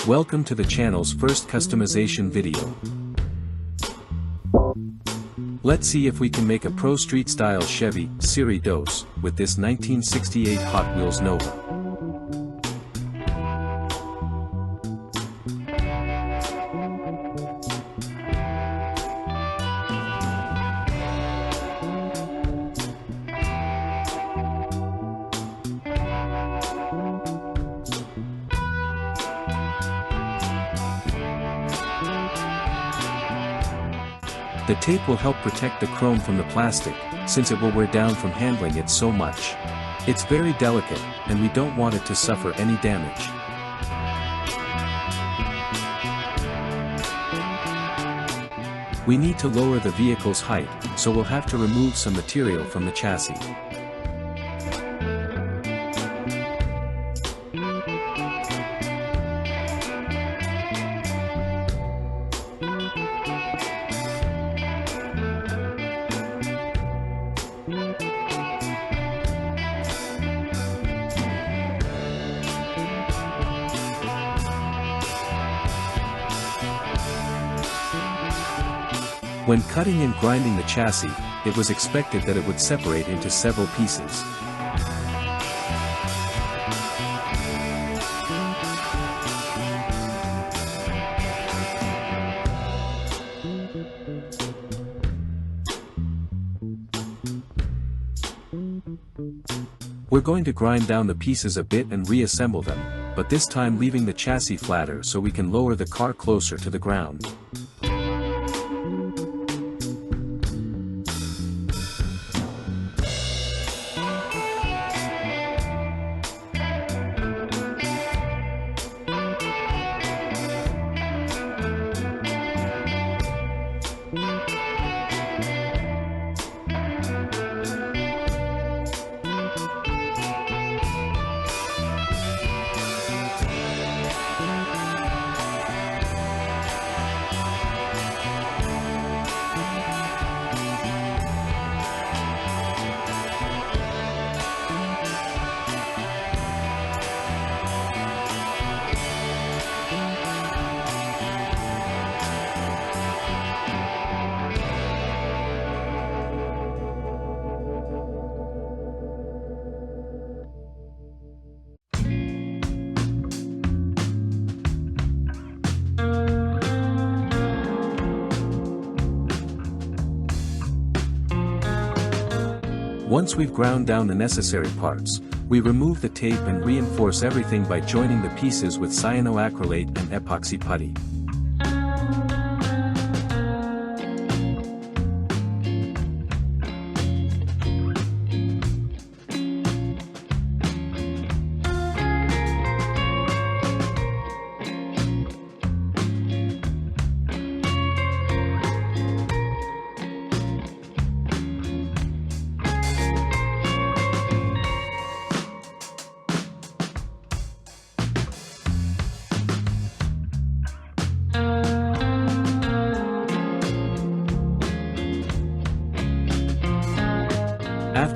Welcome to the channel's first customization video. Let's see if we can make a Prostreet style Chevy Serie dose with this 1968 Hot Wheels Nova. The tape will help protect the chrome from the plastic, since it will wear down from handling it so much. It's very delicate, and we don't want it to suffer any damage. We need to lower the vehicle's height, so we'll have to remove some material from the chassis. When cutting and grinding the chassis, it was expected that it would separate into several pieces. We're going to grind down the pieces a bit and reassemble them, but this time leaving the chassis flatter so we can lower the car closer to the ground. Once we've ground down the necessary parts, we remove the tape and reinforce everything by joining the pieces with cyanoacrylate and epoxy putty.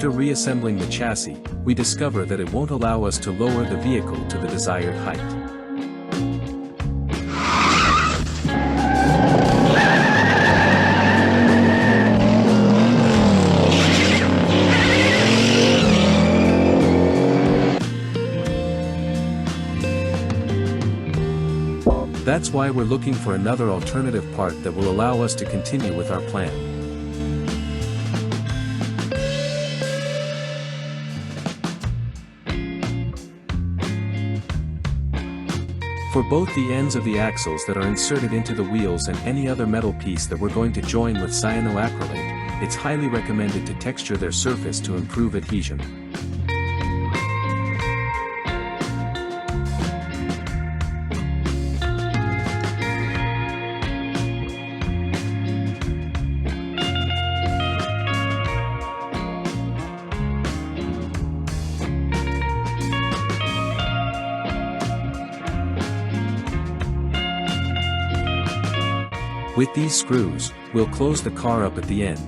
After reassembling the chassis, we discover that it won't allow us to lower the vehicle to the desired height. That's why we're looking for another alternative part that will allow us to continue with our plan. For both the ends of the axles that are inserted into the wheels and any other metal piece that we're going to join with cyanoacrylate, it's highly recommended to texture their surface to improve adhesion. With these screws, we'll close the car up at the end.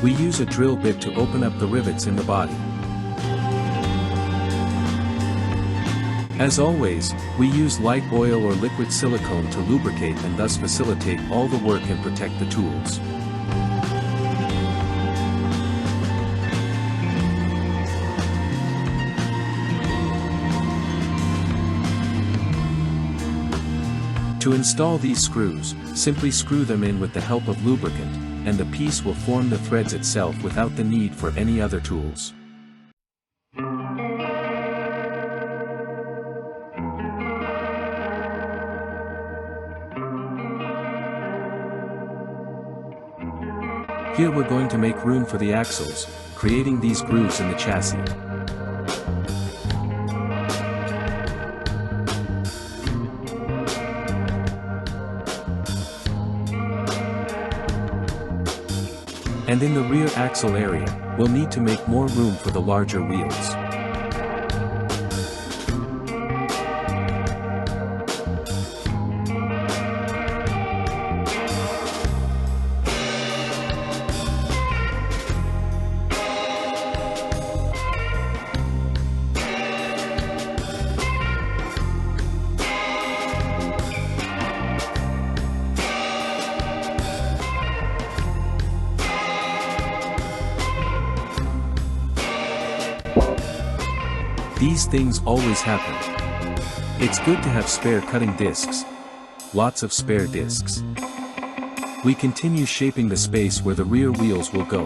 We use a drill bit to open up the rivets in the body. As always, we use light oil or liquid silicone to lubricate and thus facilitate all the work and protect the tools. To install these screws, simply screw them in with the help of lubricant, and the piece will form the threads itself without the need for any other tools. Here we're going to make room for the axles, creating these grooves in the chassis. And in the rear axle area, we'll need to make more room for the larger wheels. These things always happen. It's good to have spare cutting discs. Lots of spare discs. We continue shaping the space where the rear wheels will go.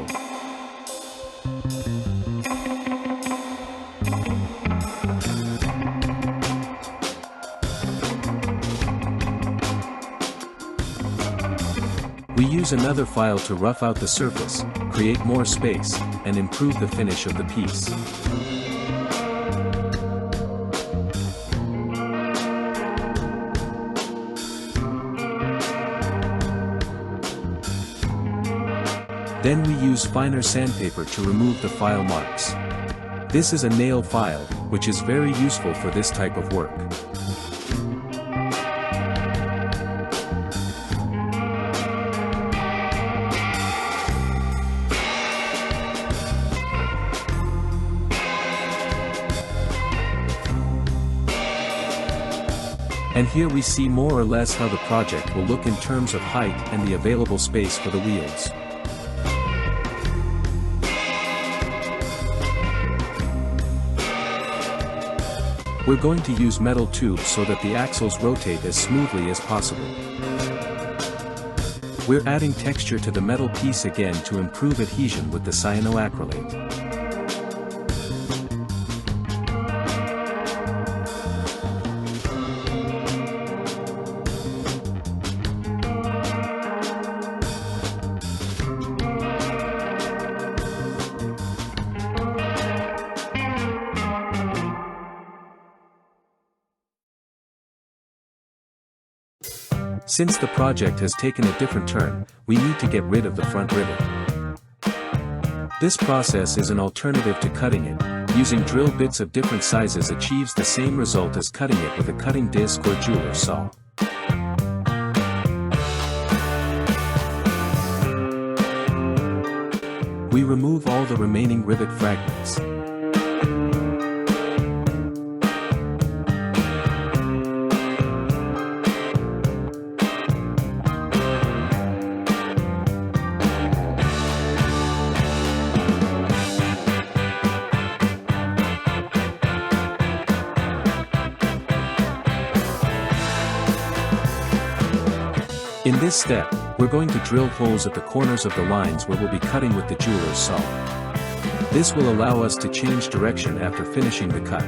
We use another file to rough out the surface, create more space, and improve the finish of the piece. Then we use finer sandpaper to remove the file marks. This is a nail file, which is very useful for this type of work. And here we see more or less how the project will look in terms of height and the available space for the wheels. We're going to use metal tubes so that the axles rotate as smoothly as possible. We're adding texture to the metal piece again to improve adhesion with the cyanoacrylate. Since the project has taken a different turn, we need to get rid of the front rivet. This process is an alternative to cutting it. Using drill bits of different sizes achieves the same result as cutting it with a cutting disc or jeweler's saw. We remove all the remaining rivet fragments. In this step, we're going to drill holes at the corners of the lines where we'll be cutting with the jeweler's saw. This will allow us to change direction after finishing the cut.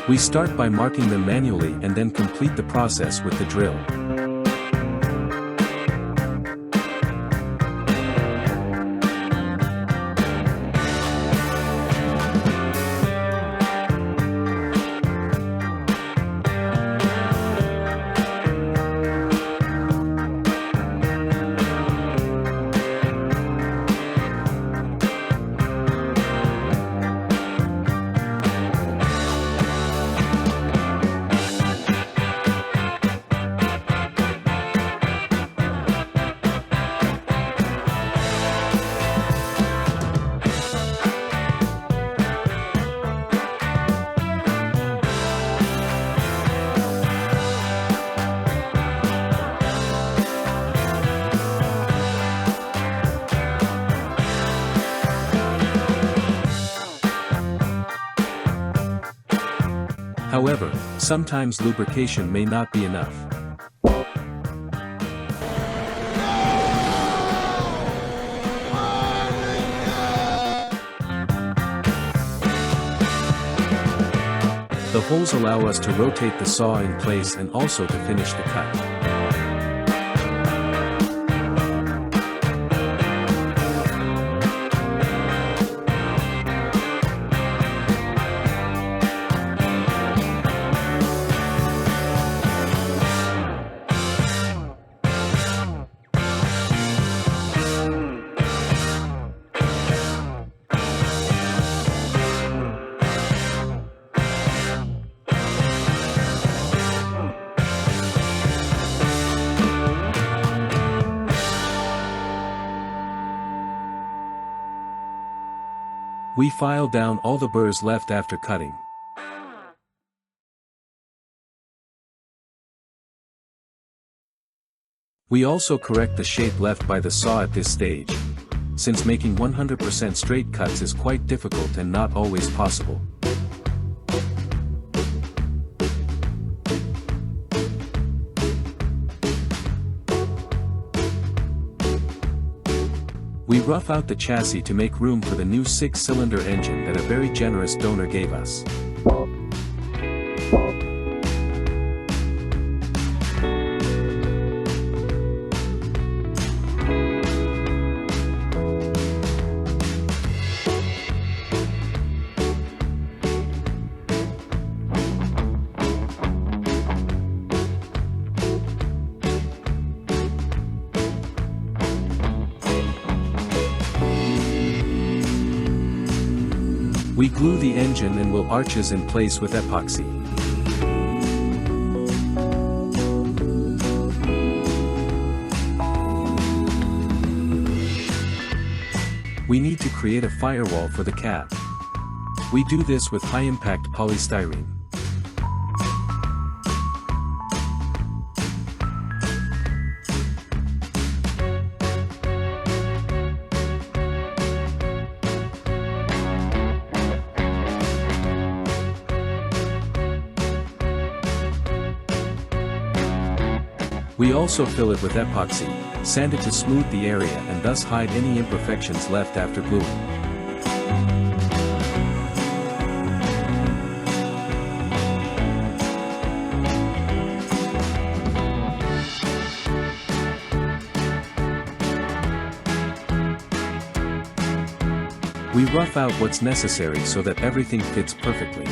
We start by marking them manually and then complete the process with the drill. However, sometimes lubrication may not be enough. The holes allow us to rotate the saw in place and also to finish the cut. We file down all the burrs left after cutting. We also correct the shape left by the saw at this stage, since making 100% straight cuts is quite difficult and not always possible. We rough out the chassis to make room for the new 6-cylinder engine that a very generous donor gave us. We glue the engine and wheel arches in place with epoxy. We need to create a firewall for the cab. We do this with high-impact polystyrene. We also fill it with epoxy, sand it to smooth the area and thus hide any imperfections left after gluing. We rough out what's necessary so that everything fits perfectly.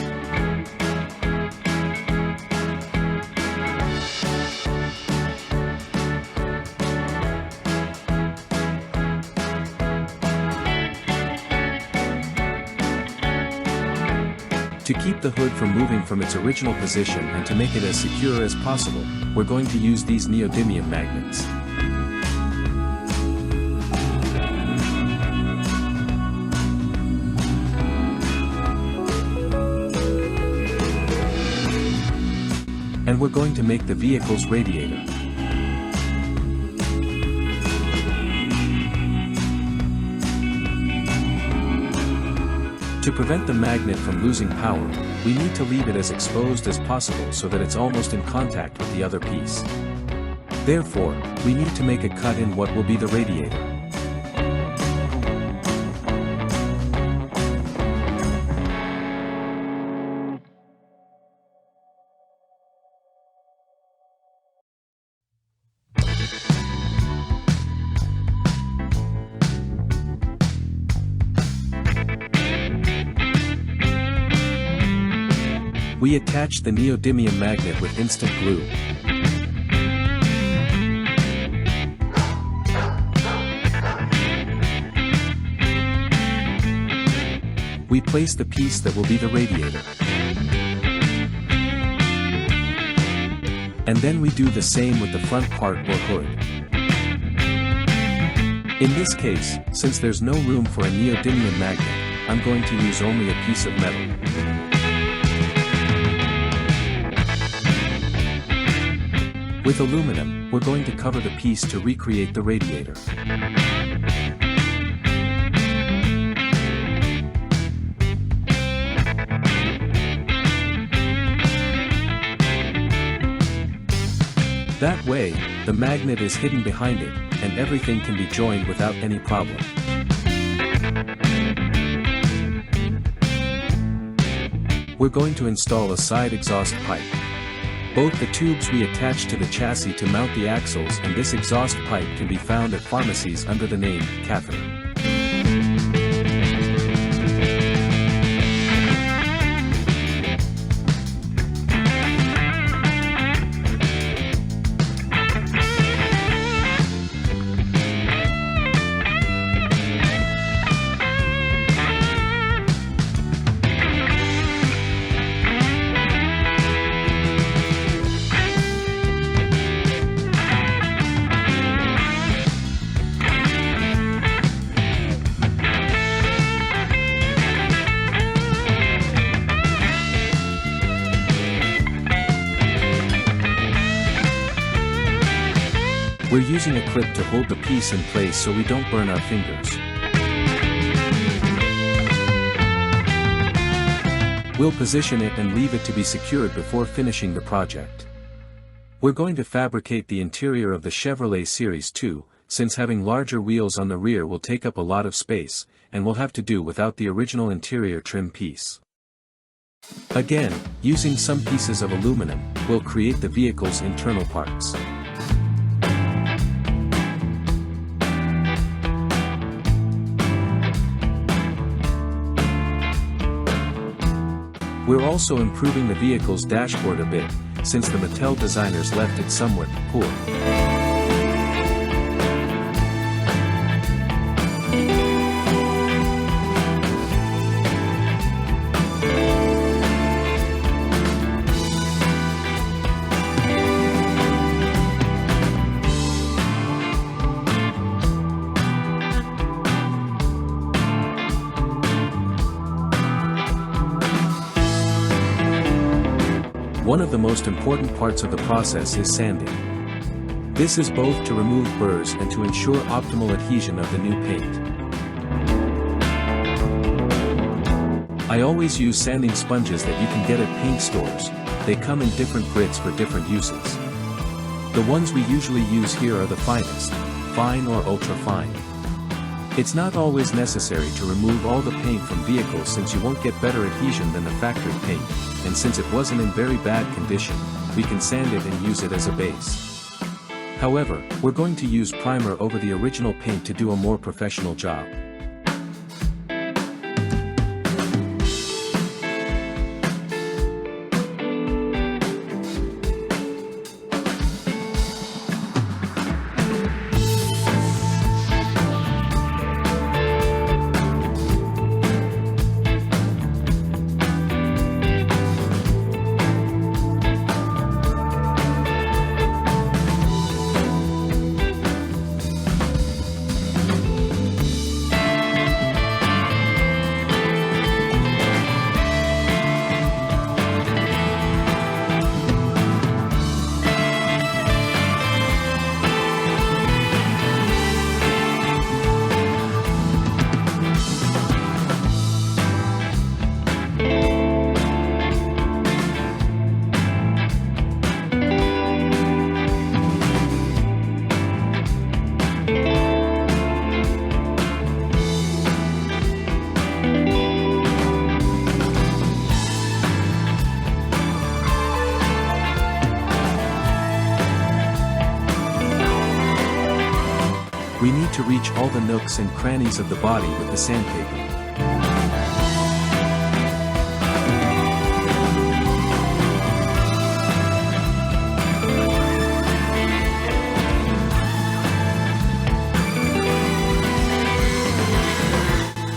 To keep the hood from moving from its original position and to make it as secure as possible, we're going to use these neodymium magnets. And we're going to make the vehicle's radiator. To prevent the magnet from losing power, we need to leave it as exposed as possible so that it's almost in contact with the other piece. Therefore, we need to make a cut in what will be the radiator. We attach the neodymium magnet with instant glue. We place the piece that will be the radiator. And then we do the same with the front part or hood. In this case, since there's no room for a neodymium magnet, I'm going to use only a piece of metal. With aluminum, we're going to cover the piece to recreate the radiator. That way, the magnet is hidden behind it, and everything can be joined without any problem. We're going to install a side exhaust pipe. Both the tubes we attach to the chassis to mount the axles and this exhaust pipe can be found at pharmacies under the name catheter. We're using a clip to hold the piece in place so we don't burn our fingers. We'll position it and leave it to be secured before finishing the project. We're going to fabricate the interior of the Chevrolet Series 2, since having larger wheels on the rear will take up a lot of space, and we'll have to do without the original interior trim piece. Again, using some pieces of aluminum, we'll create the vehicle's internal parts. We're also improving the vehicle's dashboard a bit, since the Mattel designers left it somewhat poor. One of the most important parts of the process is sanding. This is both to remove burrs and to ensure optimal adhesion of the new paint. I always use sanding sponges that you can get at paint stores. They come in different grits for different uses. The ones we usually use here are the finest, fine or ultra fine. It's not always necessary to remove all the paint from vehicles since you won't get better adhesion than the factory paint, and since it wasn't in very bad condition, we can sand it and use it as a base. However, we're going to use primer over the original paint to do a more professional job. We need to reach all the nooks and crannies of the body with the sandpaper.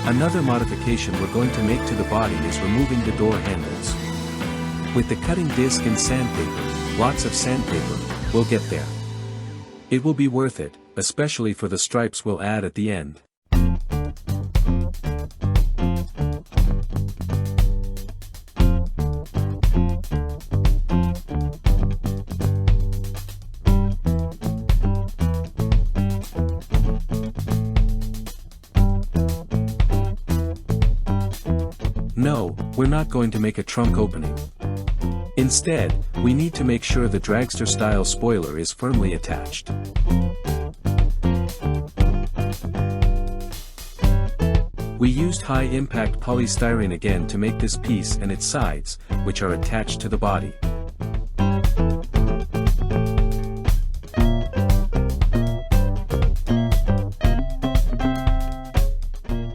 Another modification we're going to make to the body is removing the door handles. With the cutting disc and sandpaper, lots of sandpaper, we'll get there. It will be worth it, especially for the stripes we'll add at the end. No, we're not going to make a trunk opening. Instead, we need to make sure the dragster-style spoiler is firmly attached. We used high-impact polystyrene again to make this piece and its sides, which are attached to the body.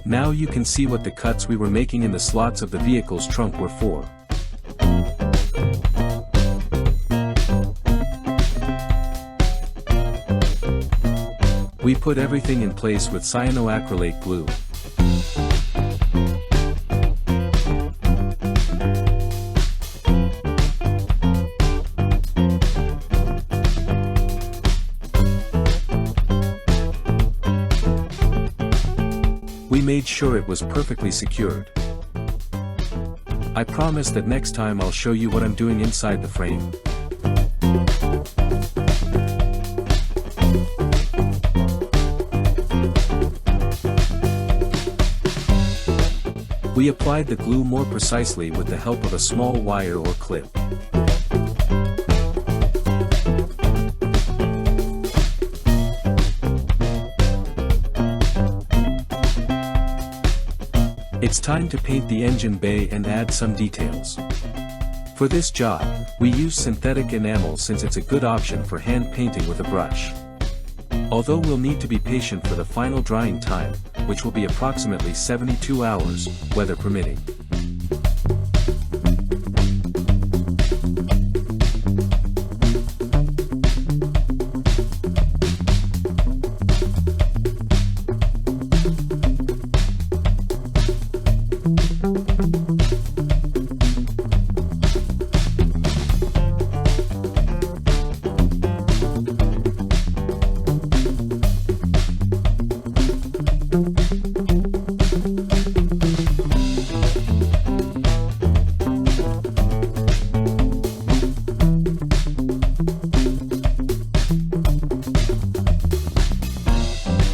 Now you can see what the cuts we were making in the slots of the vehicle's trunk were for. We put everything in place with cyanoacrylate glue. We made sure it was perfectly secured. I promise that next time I'll show you what I'm doing inside the frame. We applied the glue more precisely with the help of a small wire or clip. It's time to paint the engine bay and add some details. For this job, we use synthetic enamel since it's a good option for hand painting with a brush. Although we'll need to be patient for the final drying time, which will be approximately 72 hours, weather permitting.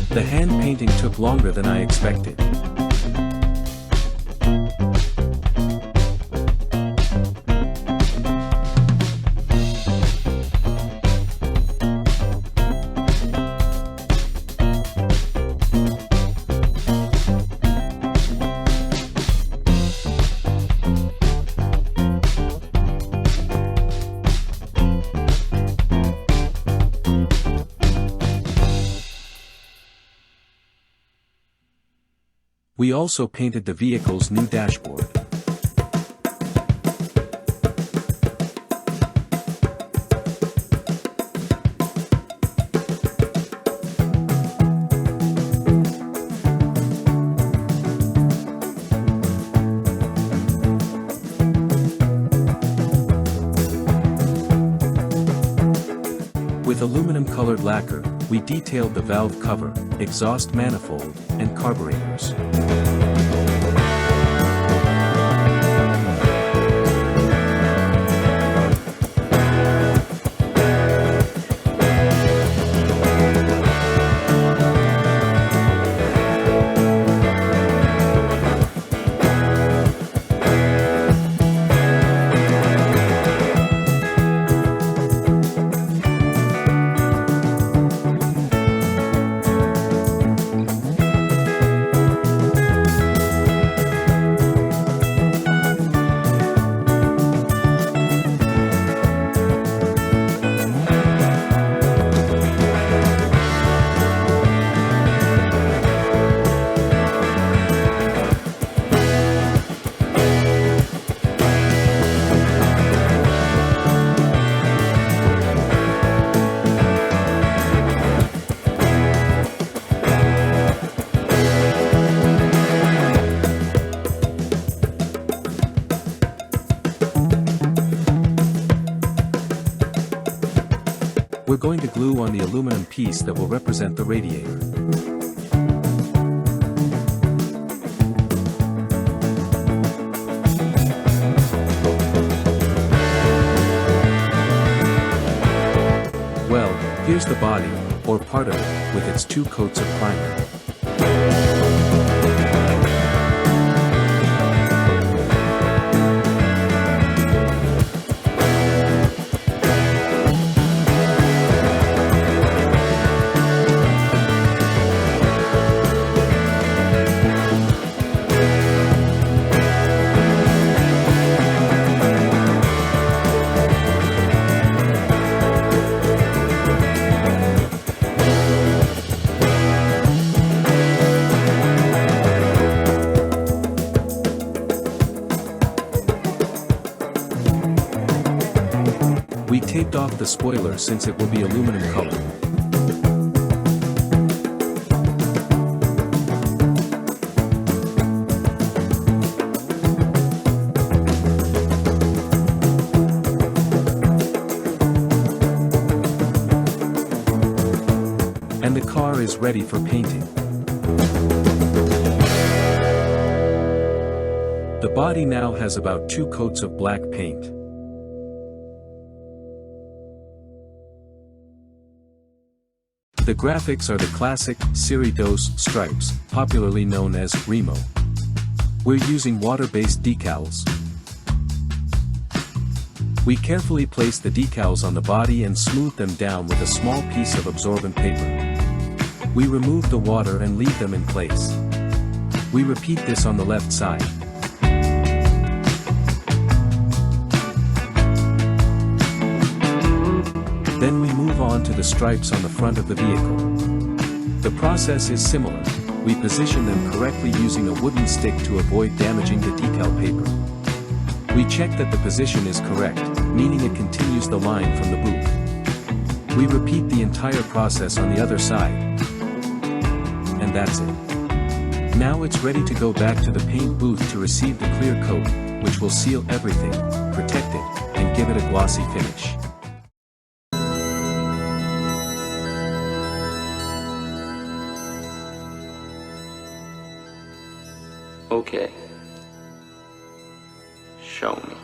The hand painting took longer than I expected. We also painted the vehicle's new dashboard. With aluminum-colored lacquer, we detailed the valve cover, exhaust manifold, and carburetors. We're going to glue on the aluminum piece that will represent the radiator. Well, here's the body, or part of it, with its 2 coats of primer. taped off the spoiler since it will be aluminum colored. And the car is ready for painting. The body now has about 2 coats of black paint. The graphics are the classic Serie dos stripes, popularly known as Remo. We're using water-based decals. We carefully place the decals on the body and smooth them down with a small piece of absorbent paper. We remove the water and leave them in place. We repeat this on the left side. Then we move on to the stripes on the front of the vehicle. The process is similar. We position them correctly using a wooden stick to avoid damaging the decal paper. We check that the position is correct, meaning it continues the line from the booth. We repeat the entire process on the other side. And that's it. Now it's ready to go back to the paint booth to receive the clear coat, which will seal everything, protect it, and give it a glossy finish. Okay. Show me.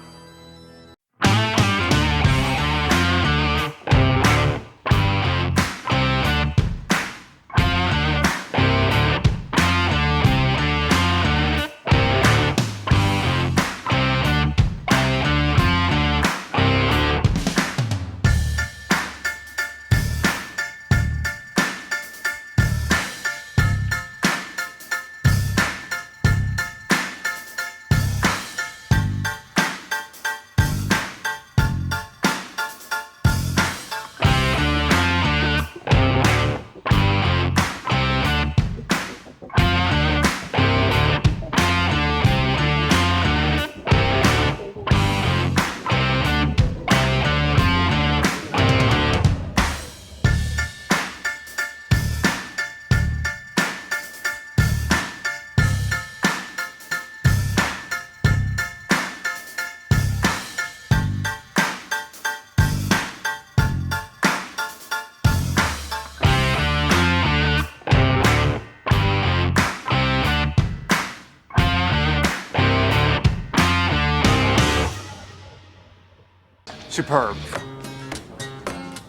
Superb.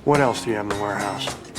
What else do you have in the warehouse?